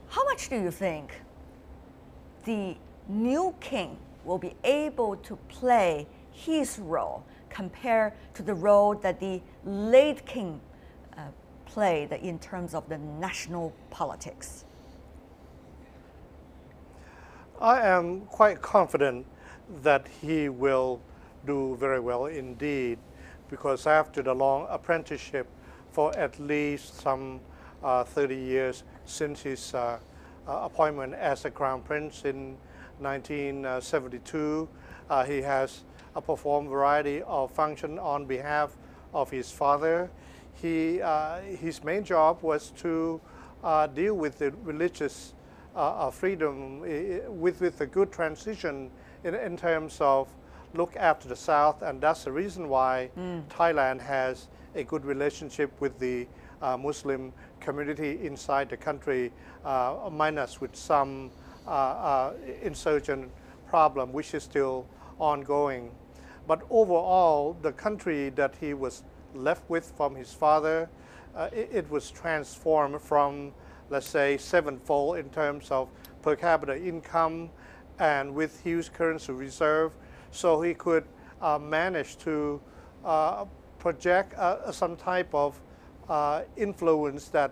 How much do you think the new king will be able to play his role compared to the role that the late king played in terms of the national politics? I am quite confident that he will do very well indeed, because after the long apprenticeship for at least some 30 years since his appointment as a Crown Prince in 1972, he has performed a variety of functions on behalf of his father. His main job was to deal with the religious freedom with a good transition in terms of look after the South, and that's the reason why Thailand has a good relationship with the Muslim community inside the country, minus with some insurgent problem which is still ongoing. But overall, the country that he was left with from his father, it was transformed from, let's say, sevenfold in terms of per capita income and with huge currency reserve. So he could manage to project some type of influence that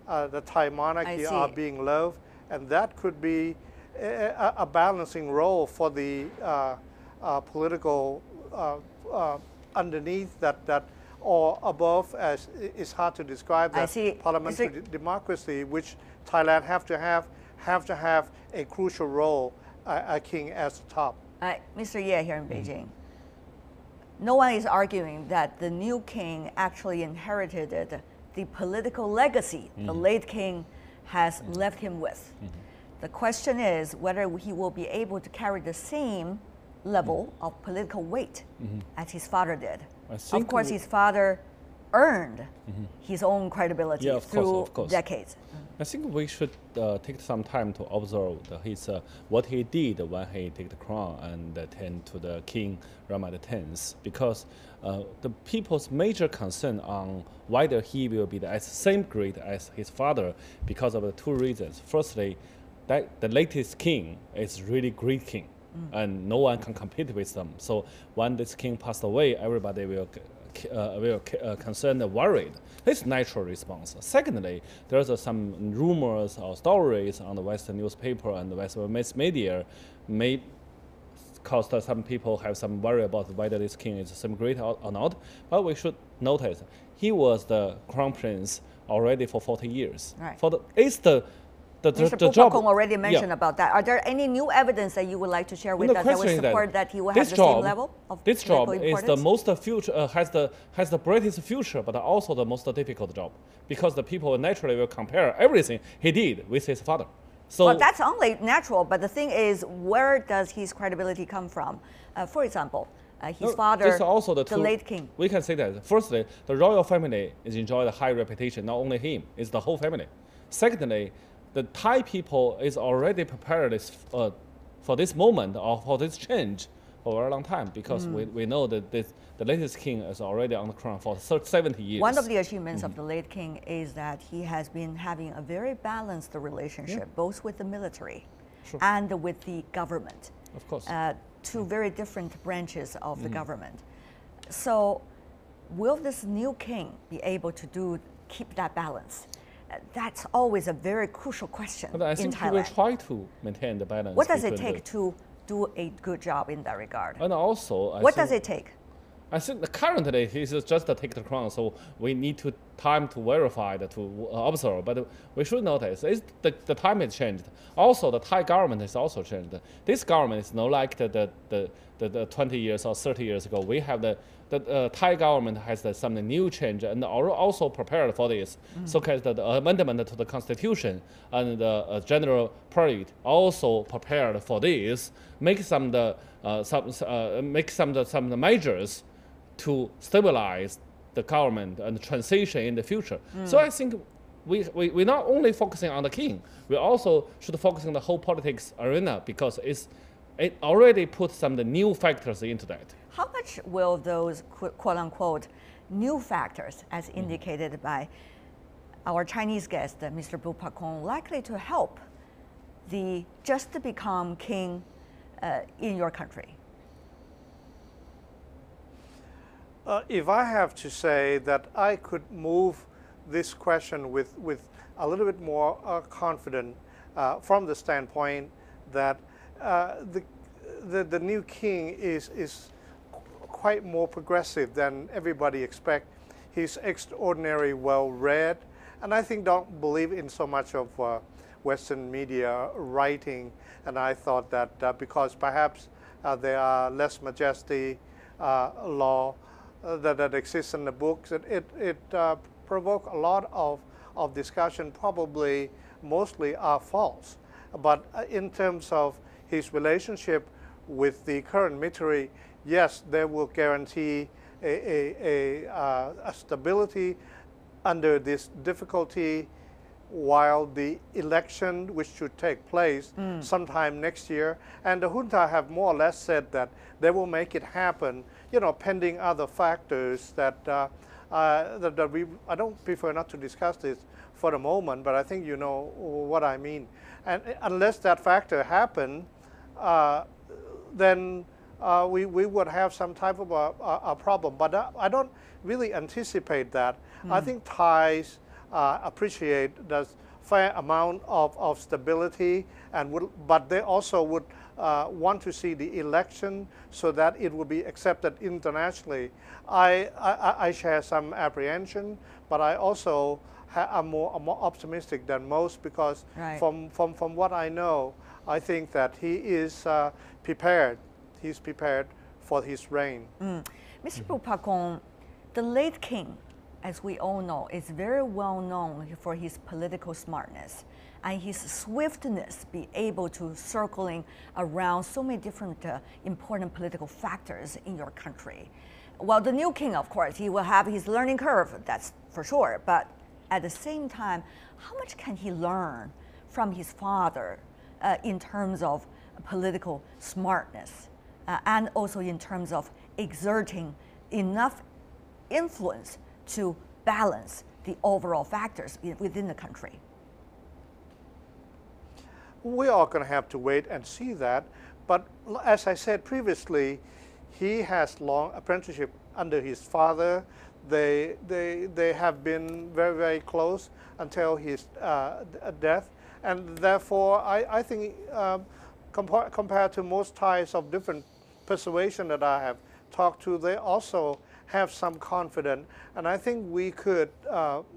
the Thai monarchy are being loved, and that could be a balancing role for the political underneath that or above, as it's hard to describe, that parliamentary democracy, which Thailand have to have a crucial role, a king as the top. Mr. Ye here in Beijing, no one is arguing that the new king actually inherited the political legacy the late king has left him with. The question is whether he will be able to carry the same level of political weight as his father did. Of course, his father earned his own credibility through decades. I think we should take some time to observe what he did when he took the crown and turned to the King Rama X, because the people's major concern on whether he will be the same great as his father, because of the two reasons. Firstly, that the latest king is really great king, and no one can compete with them. So when this king passed away, everybody will concerned and worried. It's a natural response. Secondly, there's some rumors or stories on the Western newspaper and the Western mass media may cause some people have some worry about whether this king is some great or not. But we should notice he was the crown prince already for 40 years. Right. Mr. Boonpracong already mentioned about that. Are there any new evidence that you would like to share with us that would support that he will have the same level of this job importance? Is the most has the brightest future, but also the most difficult job, because the people naturally will compare everything he did with his father. So well, that's only natural, but the thing is, where does his credibility come from? For example, his father, also the late king. We can say that. Firstly, the royal family is enjoyed a high reputation. Not only him, it's the whole family. Secondly, the Thai people is already prepared for this moment or for this change for a very long time, because we know that the latest king is already on the crown for 70 years. One of the achievements of the late king is that he has been having a very balanced relationship, both with the military and with the government. Of course. Two very different branches of the government. So will this new king be able to keep that balance? That's always a very crucial question in Thailand. I think he will try to maintain the balance. What does it take to do a good job in that regard? And also, what does it take? I think currently he's just take the crown, so we need time to verify, to observe. But we should notice the time has changed. Also, the Thai government has also changed. This government is not like the 20 years or 30 years ago. We have the Thai government has some new change and also prepared for this. So the amendment to the constitution and the general parade also prepared for this. Make some measures to stabilize the government and transition in the future. So I think we're not only focusing on the king, we also should focus on the whole politics arena, because it already put some of the new factors into that. How much will those quote-unquote new factors, as indicated by our Chinese guest, Mr. Boonpracong, likely to help the just to become king in your country? If I have to say that I could move this question with a little bit more confident from the standpoint that the new king is quite more progressive than everybody expect. He's extraordinarily well read, and I think don't believe in so much of Western media writing. And I thought that because perhaps there are less majesty law that exists in the books, it provoked a lot of discussion, probably mostly are false. But in terms of his relationship with the current military, yes, they will guarantee a stability under this difficulty, while the election, which should take place sometime next year, and the junta have more or less said that they will make it happen, pending other factors that I don't prefer not to discuss this for the moment, but I think you know what I mean. And unless that factor happen, then we would have some type of a problem. But I don't really anticipate that. I think Thais appreciate the fair amount of stability, but they also would want to see the election so that it will be accepted internationally. I share some apprehension, but I also am more optimistic than most because from what I know, I think that he is prepared. He's prepared for his reign. Mr. Boonpracong, the late king, as we all know, is very well known for his political smartness and his swiftness, be able to circling around so many different important political factors in your country. Well, the new king, of course, he will have his learning curve, that's for sure. But at the same time, how much can he learn from his father in terms of political smartness and also in terms of exerting enough influence to balance the overall factors within the country? We are going to have to wait and see that. But as I said previously, he has long apprenticeship under his father. They have been very, very close until his death. And therefore, I think compared to most Thais of different persuasion that I have talked to, they also have some confidence. And I think we could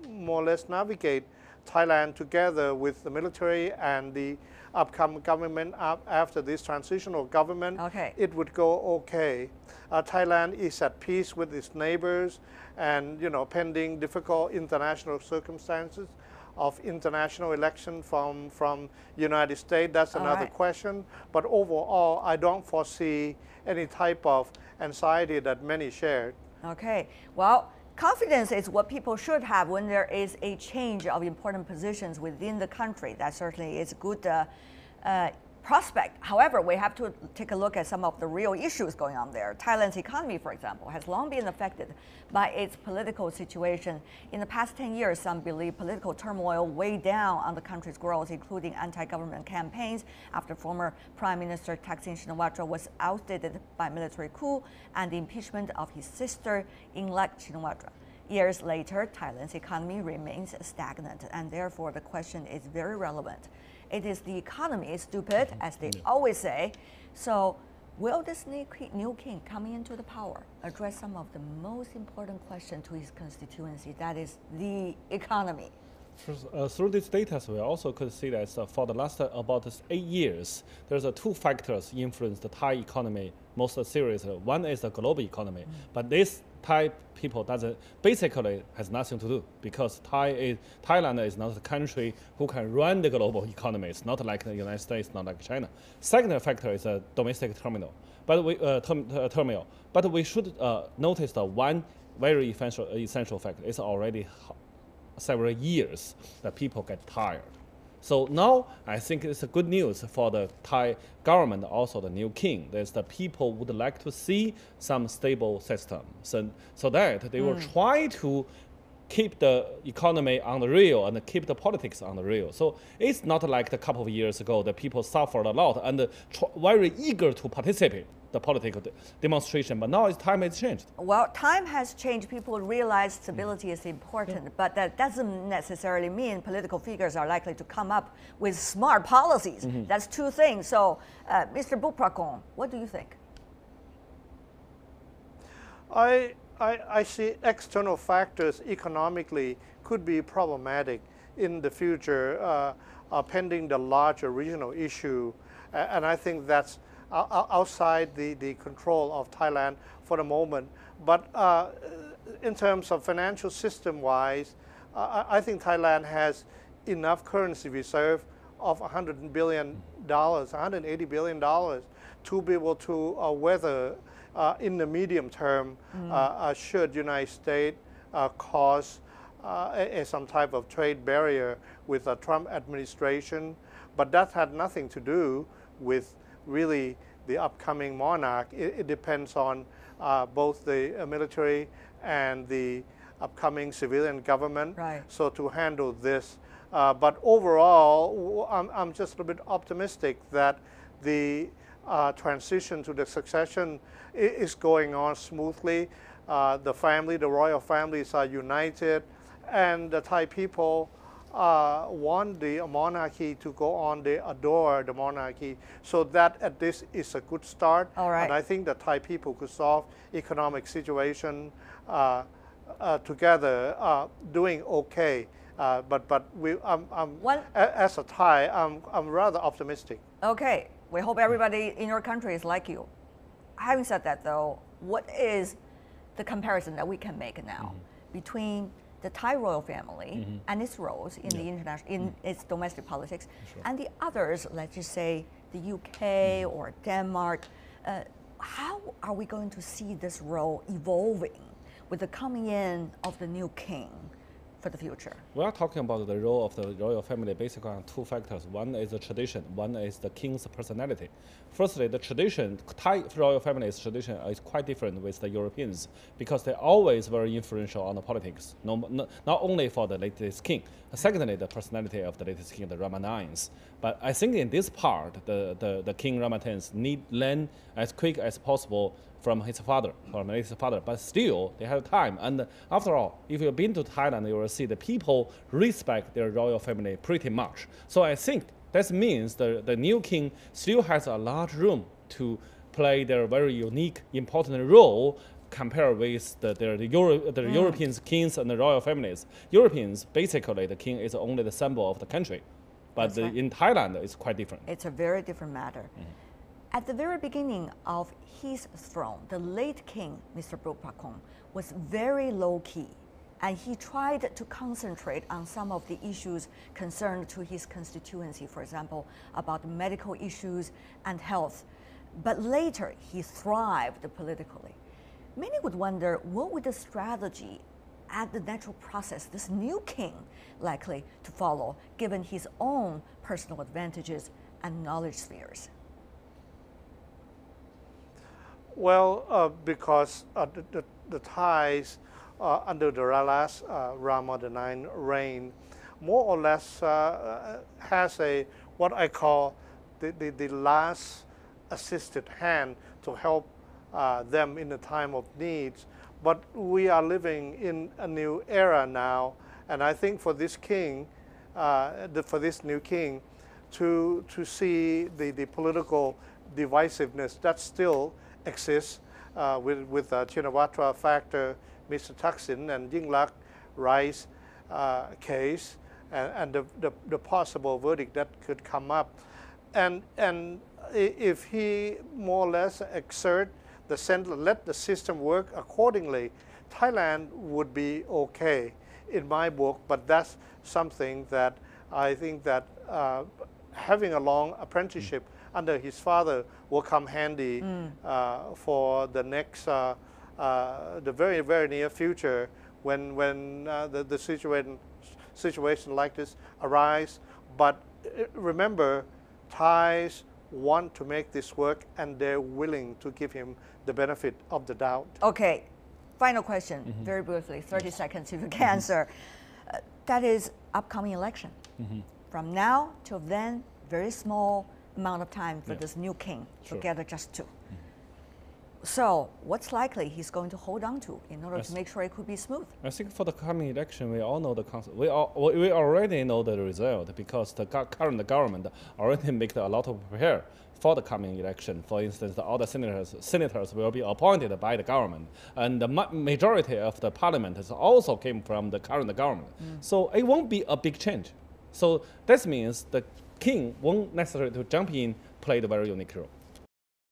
more or less navigate Thailand together with the military and the upcoming government after this transitional government. It would go okay. Thailand is at peace with its neighbors, and pending difficult international circumstances of international election from United States. That's another question. But overall, I don't foresee any type of anxiety that many share. Okay. Well, confidence is what people should have when there is a change of important positions within the country. That certainly is a good prospect. However, we have to take a look at some of the real issues going on there. Thailand's economy, for example, has long been affected by its political situation. In the past 10 years, some believe political turmoil weighed down on the country's growth, including anti-government campaigns after former Prime Minister Thaksin Shinawatra was ousted by military coup and the impeachment of his sister-elect Shinawatra. Years later, Thailand's economy remains stagnant, and therefore the question is very relevant. It is the economy is stupid, as they always say. So will this new king coming into the power address some of the most important questions to his constituency, that is the economy? Through this data, we also could see that for the last about 8 years, there's two factors influence the Thai economy most seriously. One is the global economy, but this Thai people basically has nothing to do because Thailand is not the country who can run the global economy. It's not like the United States, not like China. Second factor is a domestic turmoil. But we should notice the one very essential factor. It's already several years that people get tired. So now I think it's a good news for the Thai government, also the new king. There's the people would like to see some stable system, so that they will try to keep the economy on the rail and keep the politics on the rail. So it's not like the couple of years ago that people suffered a lot and very eager to participate the political demonstration, but now time has changed. Well, time has changed. People realize stability is important, but that doesn't necessarily mean political figures are likely to come up with smart policies. That's two things. So, Mr. Boonpracong, what do you think? I see external factors economically could be problematic in the future, pending the larger regional issue, and I think that's outside the control of Thailand for the moment. But in terms of financial system-wise, I think Thailand has enough currency reserve of $100 billion, $180 billion to be able to weather in the medium term should United States cause some type of trade barrier with the Trump administration. But that had nothing to do with really the upcoming monarch. It depends on both the military and the upcoming civilian government. Right. So to handle this. But overall, I'm just a little bit optimistic that the transition to the succession is going on smoothly. The royal families are united, and the Thai people want the monarchy to go on. They adore the monarchy. So that at this is a good start. All right. And I think the Thai people could solve economic situation together, doing okay. But as a Thai, I'm rather optimistic. Okay, we hope everybody in your country is like you. Having said that, though, what is the comparison that we can make now between the Thai royal family and its roles in the international, in its domestic politics, and the others, let's just say the UK or Denmark? How are we going to see this role evolving with the coming in of the new king for the future? We are talking about the role of the royal family basically on two factors. One is the tradition, one is the king's personality. Firstly, the tradition, Thai royal family's tradition is quite different with the Europeans because they're always very influential on the politics, not only for the latest king. Secondly, the personality of the latest king, the Rama IX. But I think in this part, the King Rama X need learn as quick as possible from his father, but still they have time. And after all, if you've been to Thailand, you will see the people respect their royal family pretty much. So I think that means the new king still has a large room to play their very unique, important role compared with the European kings and the royal families. Europeans, basically, the king is only the symbol of the country. But in Thailand, it's quite different. It's a very different matter. At the very beginning of his throne, the late king, Mr. Boonpracong, was very low-key, and he tried to concentrate on some of the issues concerned to his constituency, for example, about medical issues and health. But later, he thrived politically. Many would wonder, what would the strategy and the natural process this new king likely to follow, given his own personal advantages and knowledge spheres? Well, because the Thais under the last Rama IX reign, more or less has what I call the last assisted hand to help them in the time of needs. But we are living in a new era now, and I think for this king, for this new king, to see the political divisiveness that still exists with the Chinawatra factor, Mr. Thaksin and Yingluck Rice case, and the possible verdict that could come up. And if he more or less exert let the system work accordingly, Thailand would be okay in my book. But that's something that I think that having a long apprenticeship under his father will come handy for the next, the very, very near future when the situation like this arise. But remember, Thais want to make this work, and they're willing to give him the benefit of the doubt. Okay, final question, very briefly, 30 seconds if you can answer. That is upcoming election. From now till then, very small amount of time for this new king to get adjusted to. So what's likely he's going to hold on to in order to make sure it could be smooth? I think for the coming election, we all know we already know the result because the current government already made a lot of prepare for the coming election. For instance, all the senators will be appointed by the government, and the majority of the parliament has also came from the current government. So it won't be a big change. So that means the king won't necessarily to jump in, play the very unique role.